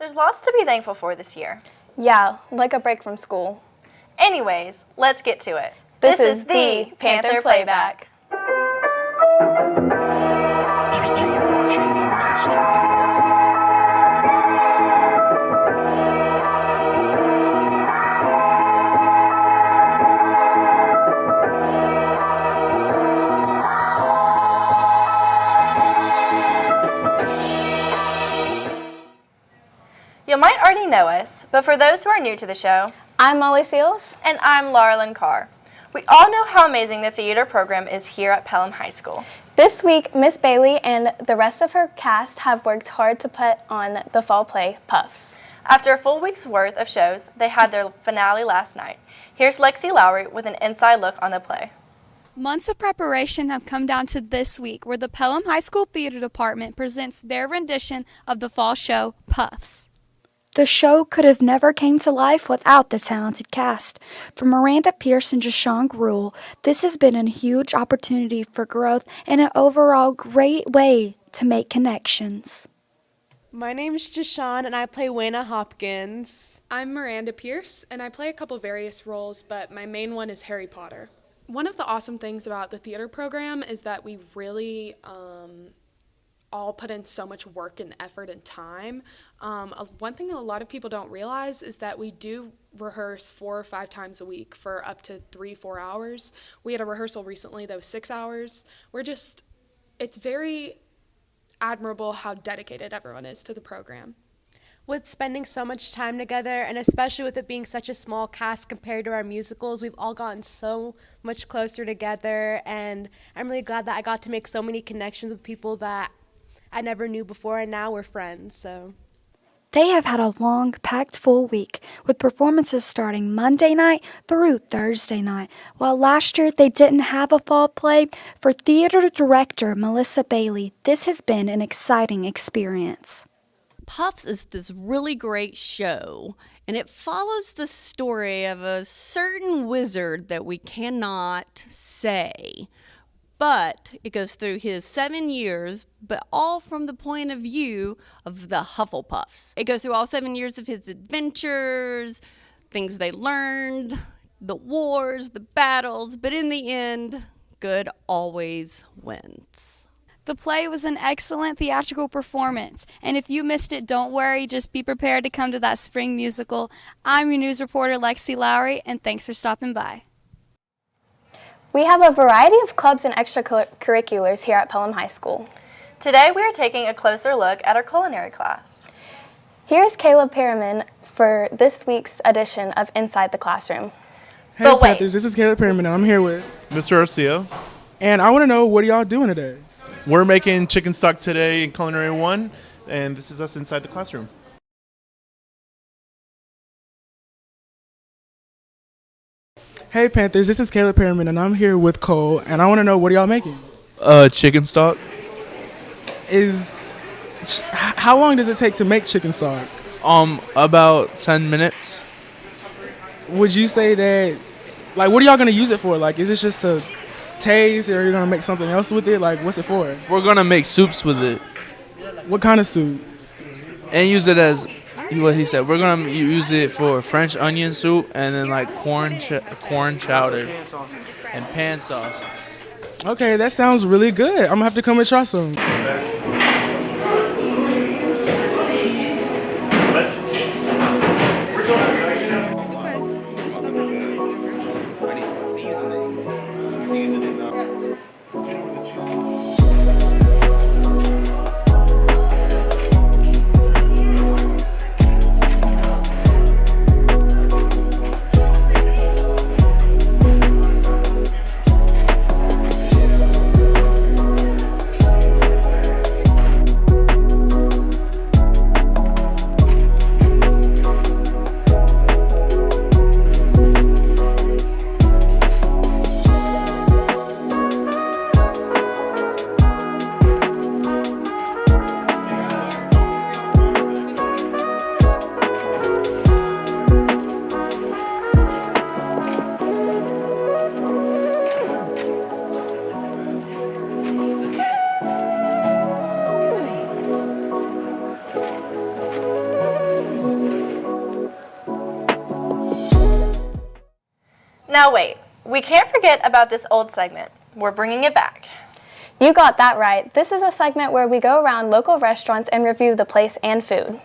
there's lots to be thankful for this year. Yeah, like a break from school. Anyways, let's get to it. This is the Panther Playback. You might already know us, but for those who are new to the show, I'm Molly Seals. and I'm Laura Lynn Carr. We all know how amazing the theater program is here at Pelham High School. This week, Miss Bailey and the rest of her cast have worked hard to put on the fall play, Puffs. After a full week's worth of shows, they had their finale last night. Here's Lexi Lowry with an inside look on the play. Months of preparation have come down to this week, where the Pelham High School Theater Department presents their rendition of the fall show, Puffs. The show could have never came to life without the talented cast. For Miranda Pierce and Jashawn Gruel, this has been a huge opportunity for growth and an overall great way to make connections. My name's Jashawn and I play Wayna Hopkins. I'm Miranda Pierce and I play a couple various roles, but my main one is Harry Potter. One of the awesome things about the theater program is that we really all put in so much work and effort and time. One thing a lot of people don't realize is that we do rehearse 4 or 5 times a week for up to 3-4 hours. We had a rehearsal recently that was 6 hours. It's very admirable how dedicated everyone is to the program. With spending so much time together, and especially with it being such a small cast compared to our musicals, we've all gotten so much closer together, and I'm really glad that I got to make so many connections with people that I never knew before, and now we're friends, so. They have had a long, packed full week, with performances starting Monday night through Thursday night. While last year they didn't have a fall play, for theater director Melissa Bailey, this has been an exciting experience. Puffs is this really great show, and it follows the story of a certain wizard that we cannot say. But it goes through his 7 years, but all from the point of view of the Hufflepuffs. It goes through all 7 years of his adventures, things they learned, the wars, the battles, but in the end, good always wins. The play was an excellent theatrical performance, and if you missed it, don't worry, just be prepared to come to that spring musical. I'm your news reporter, Lexi Lowry, and thanks for stopping by. We have a variety of clubs and extracurriculars here at Pelham High School. Today we are taking a closer look at our culinary class. Here's Caleb Perriman for this week's edition of Inside the Classroom. Hey But wait. Panthers, this is Caleb Perriman and I'm here with Mr. Arcia. and I want to know, what are y'all doing today? We're making chicken stock today in Culinary 1, and this is us inside the classroom. Hey Panthers, this is Caleb Perriman and I'm here with Cole and I want to know, what are y'all making? Chicken stock. How long does it take to make chicken stock? About 10 minutes. Would you say that, like, what are y'all going to use it for? Like, is this just to taste, or are you going to make something else with it? Like, what's it for? We're gonna make soups with it What kind of soup? and use it as what he said. We're gonna use it for French onion soup and then like corn chowder and pan sauce. Okay, that sounds really good. I'm going to have to come and try some. Now wait, we can't forget about this old segment. We're bringing it back. You got that right. This is a segment where we go around local restaurants and review the place and food.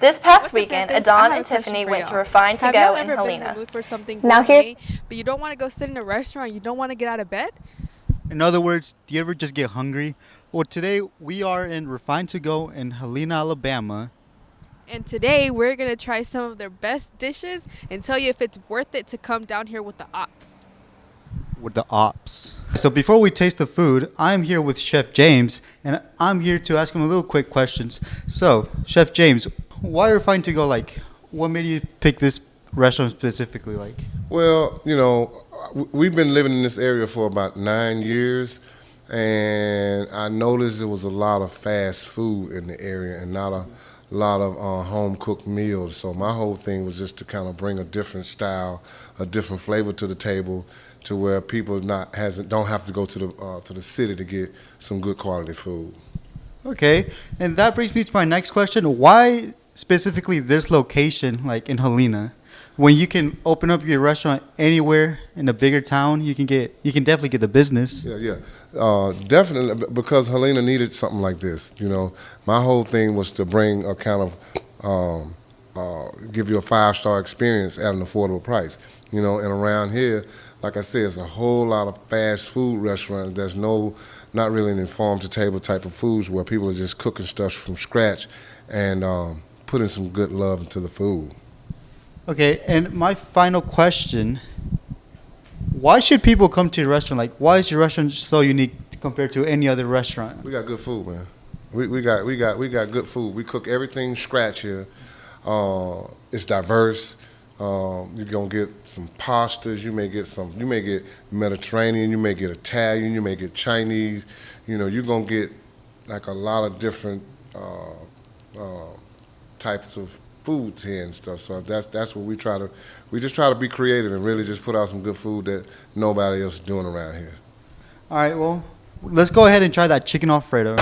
This past What's up, weekend, Panthers? Adon I have and a question Tiffany for went to y'all. Refine to Have Go y'all in ever been in Helena. the mood for something Now gourmet, but you don't want to go sit in a restaurant, you don't want to get out of bed? In other words, do you ever just get hungry? Well, today we are in Refine to Go in Helena, Alabama. And today we're going to try some of their best dishes and tell you if it's worth it to come down here with the ops. With the ops. So before we taste the food, I'm here with Chef James, and I'm here to ask him a little quick questions. So, Chef James, why Refine to Go? Like, what made you pick this restaurant specifically? Like, well, we've been living in this area for about 9 years, and I noticed there was a lot of fast food in the area and not a lot of home-cooked meals. So my whole thing was just to kind of bring a different style, a different flavor to the table, to where people don't have to go to the city to get some good quality food. okay, and that brings me to my next question. Why specifically this location, like in Helena? When you can open up your restaurant anywhere in a bigger town, you can definitely get the business. Yeah. Definitely, because Helena needed something like this. My whole thing was to bring a kind of give you a 5-star experience at an affordable price. And around here, like I said, it's a whole lot of fast food restaurants. There's not really an farm-to-table type of foods where people are just cooking stuff from scratch and putting some good love into the food. Okay, and my final question, why should people come to your restaurant? Like, why is your restaurant so unique compared to any other restaurant? We got good food, man. We got good food. We cook everything scratch here. It's diverse. You're gonna get some pastas. You may get Mediterranean. You may get Italian. You may get Chinese. You're gonna get like a lot of different types of foods here and stuff. So that's what we just try to be creative and really just put out some good food that nobody else is doing around here. All right, well, let's go ahead and try that chicken Alfredo.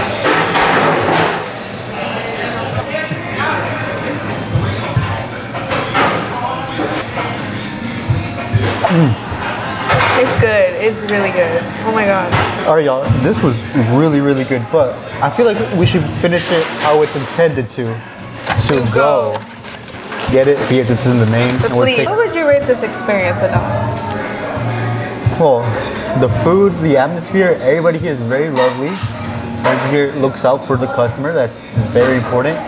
It's good. It's really good. Oh my god. All right, y'all, this was really, really good, but I feel like we should finish it how it's intended to go. Get it? Because it's in the name. But please, what would you rate this experience, Adon? Well, the food, the atmosphere, everybody here is very lovely. Everybody here looks out for the customer. That's very important.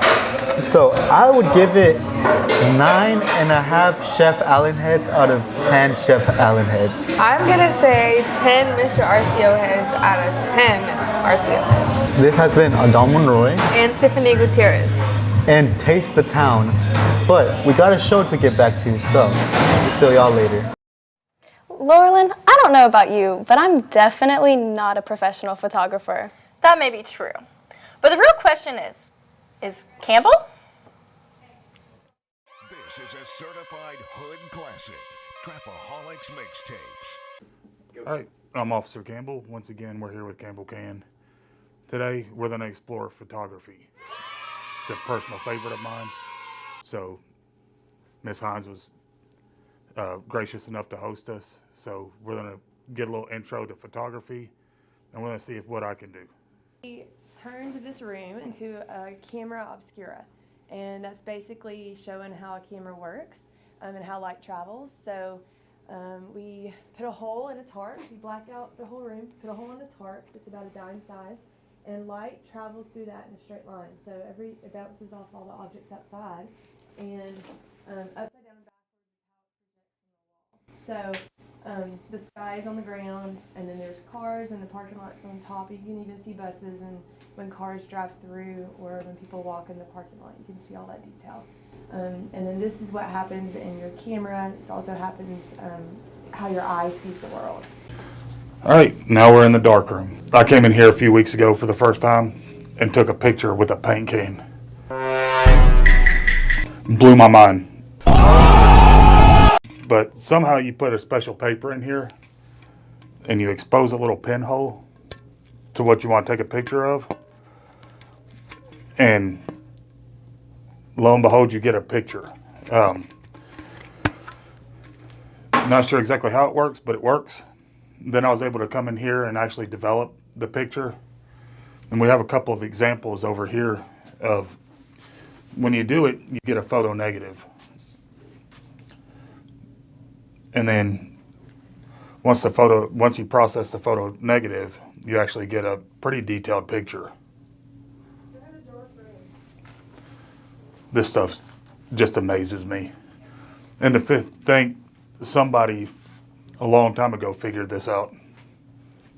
So I would give it 9.5 Chef Allen heads out of 10 Chef Allen heads. I'm gonna say 10 Mr. RCO heads out of 10 RCO heads. This has been Adon Monroy And Tiffany Gutierrez. and Taste the Town. But we got a show to get back to, so we'll see y'all later. Laurelyn, I don't know about you, but I'm definitely not a professional photographer. That may be true. But the real question is Campbell? This is a certified hood classic, Trapaholics Mixtapes. All right, I'm Officer Campbell. Once again, we're here with Campbell Can. Today, we're going to explore photography. It's a personal favorite of mine. So, Miss Hines was gracious enough to host us. So, we're going to get a little intro to photography, and we're going to see what I can do. We turned this room into a camera obscura, and that's basically showing how a camera works and how light travels. So we put a hole in a tarp, we black out the whole room, put a hole in a tarp that's about a dime size, and light travels through that in a straight line. So it bounces off all the objects outside, and upside down and backwards is how it projects on the wall. So the sky is on the ground, and then there's cars and the parking lot's on top. You can even see buses, and when cars drive through or when people walk in the parking lot, you can see all that detail. And then this is what happens in your camera. This also happens how your eye sees the world. All right, now we're in the dark room. I came in here a few weeks ago for the first time and took a picture with a paint can. Blew my mind. But somehow you put a special paper in here and you expose a little pinhole to what you want to take a picture of. And lo and behold, you get a picture. Not sure exactly how it works, but it works. Then I was able to come in here and actually develop the picture. And we have a couple of examples over here of when you do it, you get a photo negative. And then once you process the photo negative, you actually get a pretty detailed picture. This stuff just amazes me. And to think somebody a long time ago figured this out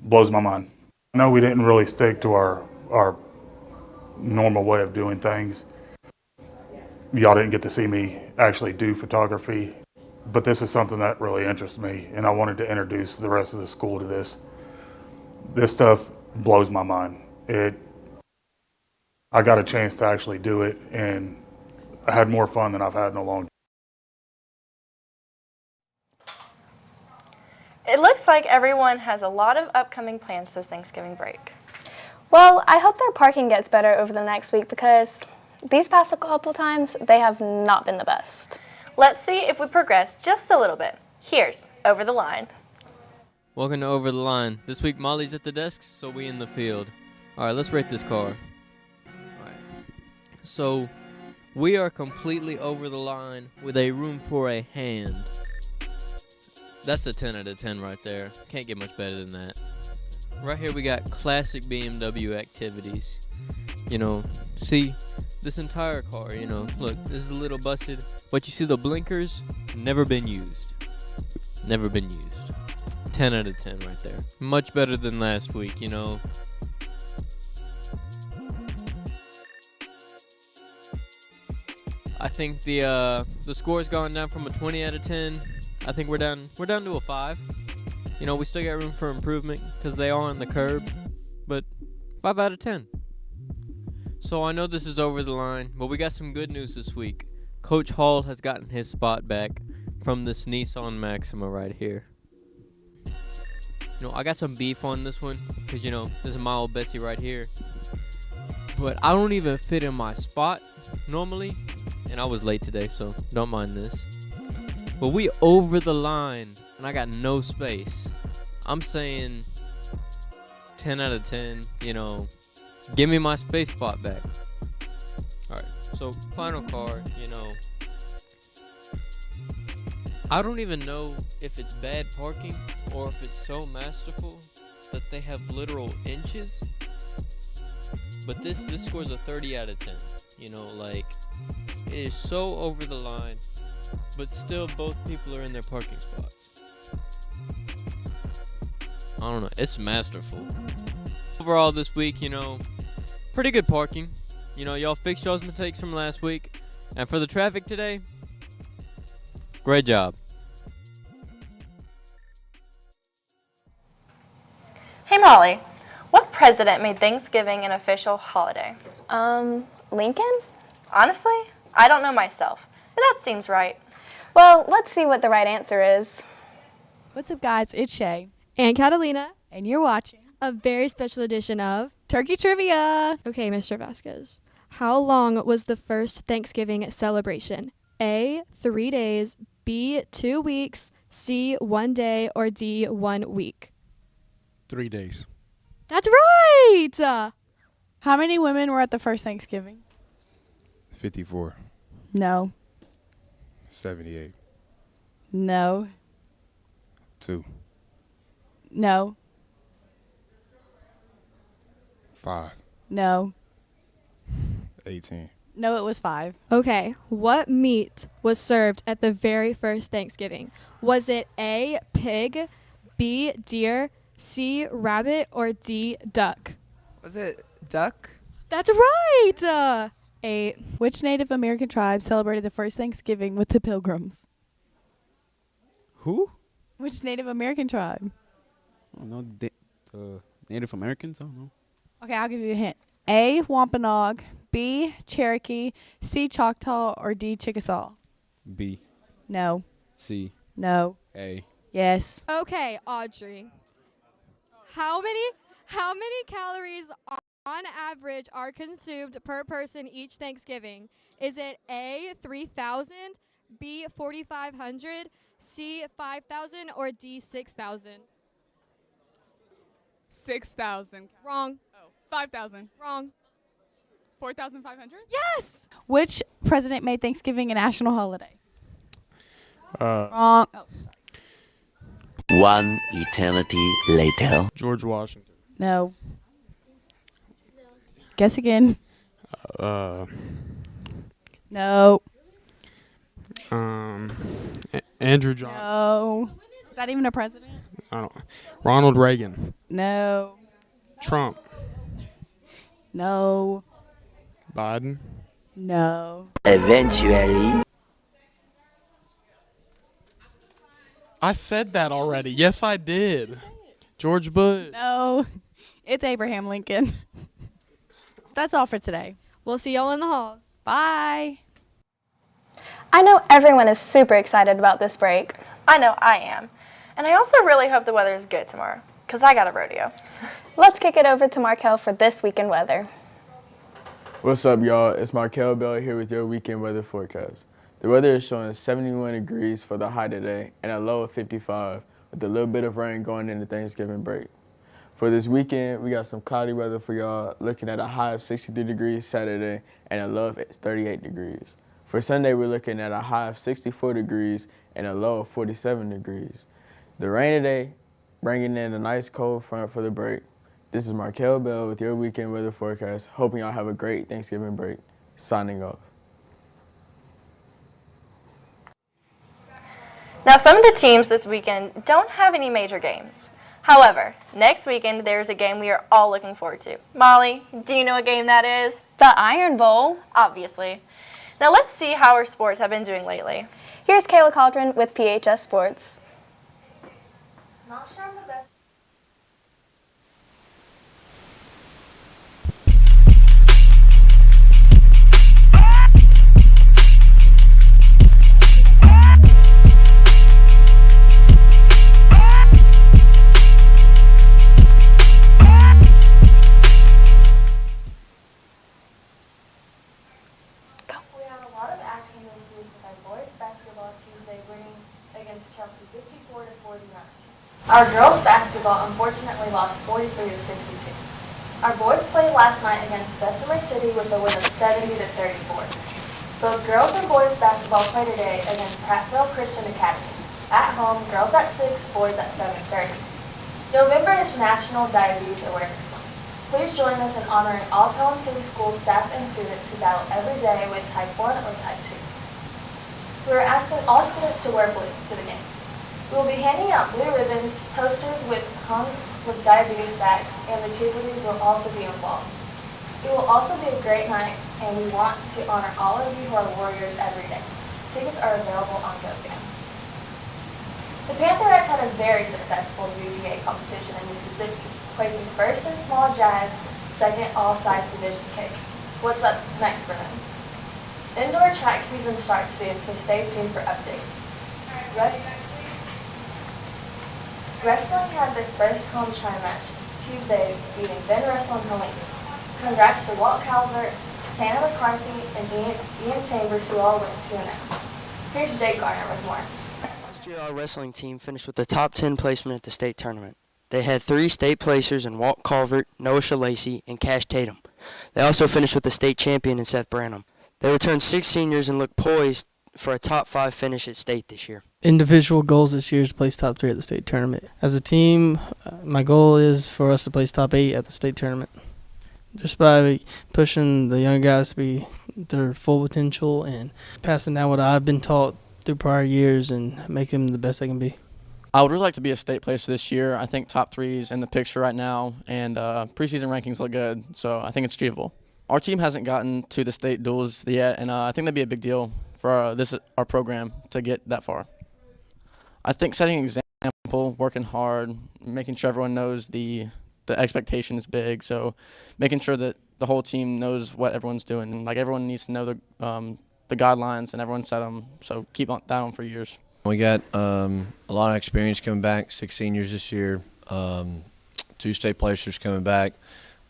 blows my mind. I know we didn't really stick to our normal way of doing things. Y'all didn't get to see me actually do photography, but this is something that really interests me, and I wanted to introduce the rest of the school to this. This stuff blows my mind. I got a chance to actually do it, and I had more fun than I've had in a long time. It looks like everyone has a lot of upcoming plans this Thanksgiving break. Well, I hope their parking gets better over the next week because these past couple times, they have not been the best. Let's see if we progress just a little bit. Here's Over the Line. Welcome to Over the Line. This week Molly's at the desk, so we in the field. Alright, let's rate this car. Alright. So, we are completely over the line with a room for a hand. That's a 10 out of 10 right there. Can't get much better than that. Right here we got classic BMW activities. You know, see this entire car, you know, look, this is a little busted, but you see the blinkers, never been used. Never been used. 10 out of 10 right there. Much better than last week, you know. I think the score's gone down from a 20 out of 10. I think we're down to a 5. You know, we still got room for improvement because they are on the curb, but 5 out of 10. So I know this is over the line, but we got some good news this week. Coach Hall has gotten his spot back from this Nissan Maxima right here. You know, I got some beef on this one because, you know, this is my old Bessie right here. But I don't even fit in my spot normally, and I was late today, so don't mind this. But we over the line, and I got no space. I'm saying 10 out of 10, you know, give me my space spot back. Alright, so final car, you know. I don't even know if it's bad parking or if it's so masterful that they have literal inches. But this scores a 30 out of 10. You know, like, it is so over the line, but still both people are in their parking spots. I don't know, it's masterful. Overall this week, you know, pretty good parking. You know, y'all fixed y'all's mistakes from last week. And for the traffic today, great job. Hey Molly, what president made Thanksgiving an official holiday? Lincoln? Honestly, I don't know myself, but that seems right. Well, let's see what the right answer is. What's up, guys? It's Shay. And Catalina. And you're watching a very special edition of Turkey Trivia. Okay, Mr. Vasquez. How long was the first Thanksgiving celebration? A, 3 days, B, 2 weeks, C, 1 day, or D, 1 week? 3 days. That's right! How many women were at the first Thanksgiving? 54. No. 78. No. 2. No. 5. No. 18. No, it was 5. Okay, what meat was served at the very first Thanksgiving? Was it A, pig, B, deer, C, rabbit, or D, duck? Was it duck? That's right! 8. Which Native American tribe celebrated the first Thanksgiving with the Pilgrims? Who? Which Native American tribe? I don't know. Native Americans? I don't know. Okay, I'll give you a hint. A, Wampanoag, B, Cherokee, C, Choctaw, or D, Chickasaw? B. No. C. No. A. Yes. Okay, Audrey. How many calories on average are consumed per person each Thanksgiving? Is it A, 3,000, B, 4,500, C, 5,000, or D, 6,000? 6,000. Wrong. Oh, 5,000. Wrong. 4,500? Yes. Which president made Thanksgiving a national holiday? Uh, Wrong. Oh, One eternity later. George Washington. no. Guess again. Uh, No. Andrew Johnson. No. Is that even a president? I don't. Ronald Reagan. No. Trump. No. Biden. No. Eventually. I said that already. Yes, I did. George Bush. No. It's Abraham Lincoln. That's all for today. We'll see y'all in the halls. Bye. I know everyone is super excited about this break. I know I am. And I also really hope the weather is good tomorrow, because I got a rodeo. Let's kick it over to Markel for this weekend weather. What's up, y'all? It's Markel Bell here with your weekend weather forecast. The weather is showing 71 degrees for the high today and a low of 55, with a little bit of rain going into Thanksgiving break. For this weekend, we got some cloudy weather for y'all, looking at a high of 63 degrees Saturday and a low of 38 degrees. For Sunday, we're looking at a high of 64 degrees and a low of 47 degrees. The rain today, bringing in a nice cold front for the break. This is Markel Bell with your weekend weather forecast. Hoping y'all have a great Thanksgiving break. Signing off. Now, some of the teams this weekend don't have any major games. However, next weekend there's a game we are all looking forward to. Molly, do you know what game that is? The Iron Bowl. Obviously. Now let's see how our sports have been doing lately. Here's Kayla Cauldron with PHS Sports. Not sure I'm the best. We had a lot of action this week with our boys basketball Tuesday winning against Chelsea 54 to 49. Our girls basketball unfortunately lost 43 to 62. Our boys played last night against Bessemer City with a win of 70 to 34. Both girls and boys basketball play today against Prattville Christian Academy. At home, girls at 6, boys at 7:30. November is National Diabetes Awareness Month. Please join us in honoring all Pelham City School staff and students who battle every day with type 1 or type 2. We are asking all students to wear blue to the game. We will be handing out blue ribbons, posters with diabetes bags, and the cheerleaders will also be involved. It will also be a great night, and we want to honor all of you who are warriors every day. Tickets are available on GoFam. The Pantherettes had a very successful UVA competition in Mississippi, placing first in small jazz, second all-size division cake. What's up next for them? Indoor track season starts soon, so stay tuned for updates. Wrestling had their first home try match Tuesday, beating Ben Wrestling Helene. Congrats to Walt Calvert, Tana McCarthy, and Ian Chambers, who all went 2-0. Here's Jake Garner with more. Last year, our wrestling team finished with the top 10 placement at the state tournament. They had 3 state placers in Walt Calvert, Noah Shalacy, and Cash Tatum. They also finished with the state champion in Seth Branham. They returned 6 seniors and look poised for a top 5 finish at state this year. Individual goals this year is to place top 3 at the state tournament. As a team, my goal is for us to place top 8 at the state tournament. Just by pushing the young guys to be their full potential and passing down what I've been taught through prior years and make them the best they can be. I would really like to be a state placer this year. I think top 3 is in the picture right now, and preseason rankings look good, so I think it's achievable. Our team hasn't gotten to the state duels yet, and I think that'd be a big deal for our program to get that far. I think setting an example, working hard, making sure everyone knows the expectation is big, so making sure that the whole team knows what everyone's doing. And, everyone needs to know the guidelines, and everyone set them, so keep that on for years. We got a lot of experience coming back, 6 seniors this year, 2 state placers coming back,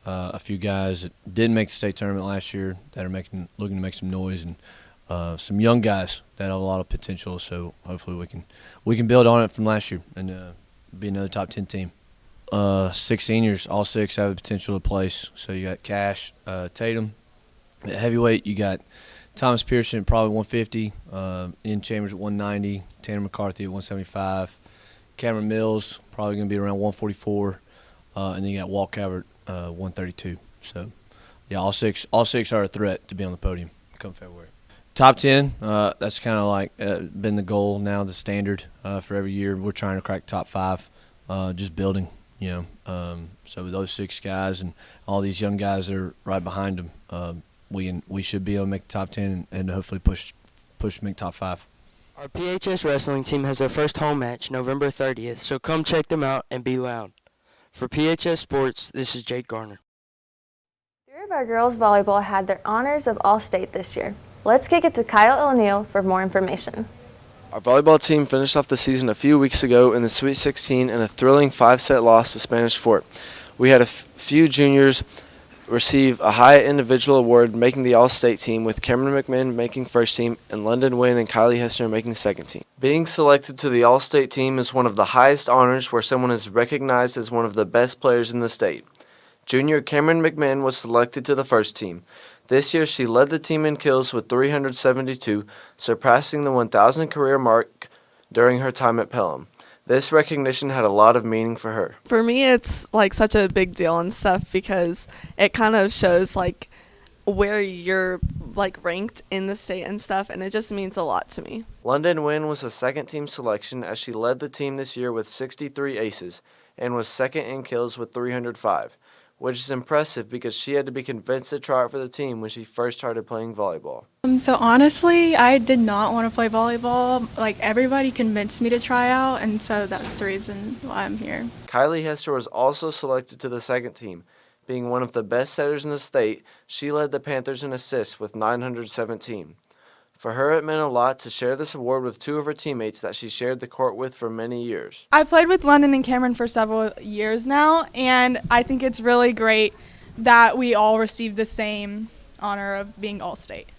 a few guys that didn't make the state tournament last year that are looking to make some noise, and some young guys that have a lot of potential. So hopefully we can build on it from last year and be another top 10 team. 6 seniors, all 6 have the potential to place. So you got Cash, Tatum. At heavyweight, you got Thomas Pearson at probably 150, Ian Chambers at 190, Tanner McCarthy at 175, Cameron Mills probably going to be around 144, and then you got Walt Calvert 132. So, yeah, all six are a threat to be on the podium come February. Top 10, that's kind of like been the goal now, the standard for every year. We're trying to crack top 5, just building, So with those 6 guys and all these young guys that are right behind them, we should be able to make the top 10 and hopefully push make top 5. Our PHS wrestling team has their first home match November 30th, so come check them out and be loud. For PHS Sports, this is Jake Garner. 3 of our girls volleyball had their honors of All-State this year. Let's kick it to Kyle O'Neill for more information. Our volleyball team finished off the season a few weeks ago in the Sweet 16 in a thrilling 5-set loss to Spanish Fort. We had a few juniors receive a high individual award making the All-State team, with Cameron McMahon making first team and London Wynn and Kylie Hessner making second team. Being selected to the All-State team is one of the highest honors where someone is recognized as one of the best players in the state. Junior Cameron McMahon was selected to the first team. This year she led the team in kills with 372, surpassing the 1,000 career mark during her time at Pelham. This recognition had a lot of meaning for her. For me, it's like such a big deal and stuff because it kind of shows like where you're like ranked in the state and stuff, and it just means a lot to me. London Wynn was a second team selection as she led the team this year with 63 aces and was second in kills with 305, which is impressive because she had to be convinced to try out for the team when she first started playing volleyball. So honestly, I did not want to play volleyball. Like, everybody convinced me to try out, and so that's the reason why I'm here. Kylie Hester was also selected to the second team. Being one of the best setters in the state, she led the Panthers in assists with 917. For her, it meant a lot to share this award with 2 of her teammates that she shared the court with for many years. I played with London and Cameron for several years now, and I think it's really great that we all received the same honor of being All-State.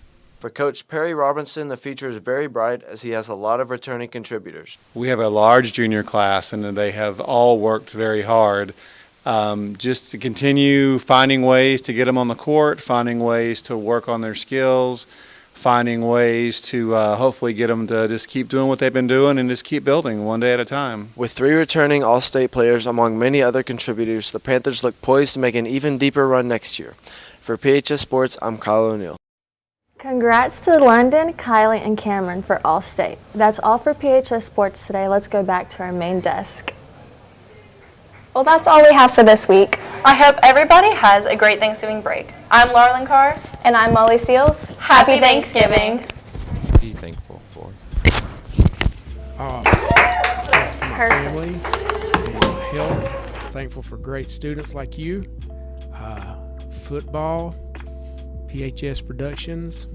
For Coach Perry Robinson, the future is very bright as he has a lot of returning contributors. We have a large junior class, and they have all worked very hard just to continue finding ways to get them on the court, finding ways to work on their skills, finding ways to hopefully get them to just keep doing what they've been doing and just keep building one day at a time. With 3 returning All-State players among many other contributors, the Panthers look poised to make an even deeper run next year. For PHS Sports, I'm Kyle O'Neill. Congrats to London, Kylie, and Cameron for All-State. That's all for PHS Sports today. Let's go back to our main desk. Well, that's all we have for this week. I hope everybody has a great Thanksgiving break. I'm Laurelyn Carr. And I'm Molly Seals. Happy Thanksgiving. What are you thankful for? For my family, my health. Thankful for great students like you. Football, PHS Productions,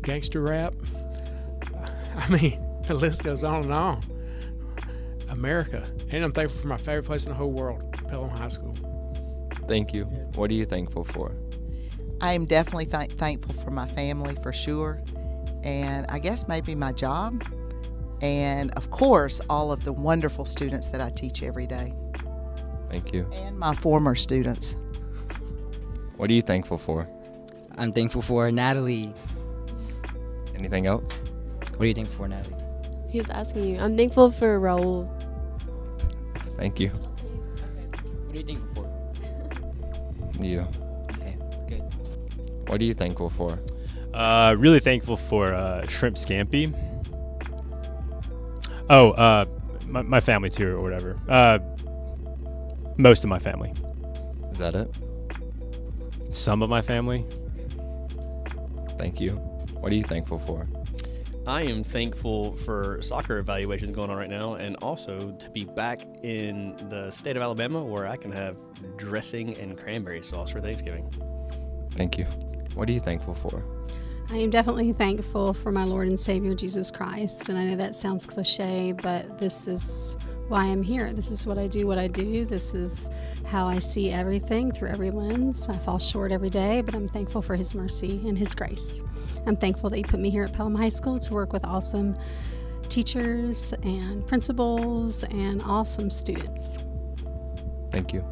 gangster rap. I mean, the list goes on and on. America. And I'm thankful for my favorite place in the whole world, Pelham High School. Thank you. What are you thankful for? I am definitely thankful for my family, for sure, and I guess maybe my job, and of course all of the wonderful students that I teach every day. Thank you. And my former students. What are you thankful for? I'm thankful for Natalie. Anything else? What are you thankful for, Natalie? He's asking you. I'm thankful for Raul. Thank you. What are you thankful for? You. Okay, good. What are you thankful for? Really thankful for shrimp scampi. Oh, my family too, or whatever. Most of my family. Is that it? Some of my family. Thank you. What are you thankful for? I am thankful for soccer evaluations going on right now, and also to be back in the state of Alabama where I can have dressing and cranberry sauce for Thanksgiving. Thank you. What are you thankful for? I am definitely thankful for my Lord and Savior Jesus Christ, and I know that sounds cliche, but this is why I'm here. This is what I do. This is how I see everything through every lens. I fall short every day, but I'm thankful for His mercy and His grace. I'm thankful that He put me here at Pelham High School to work with awesome teachers and principals and awesome students. Thank you.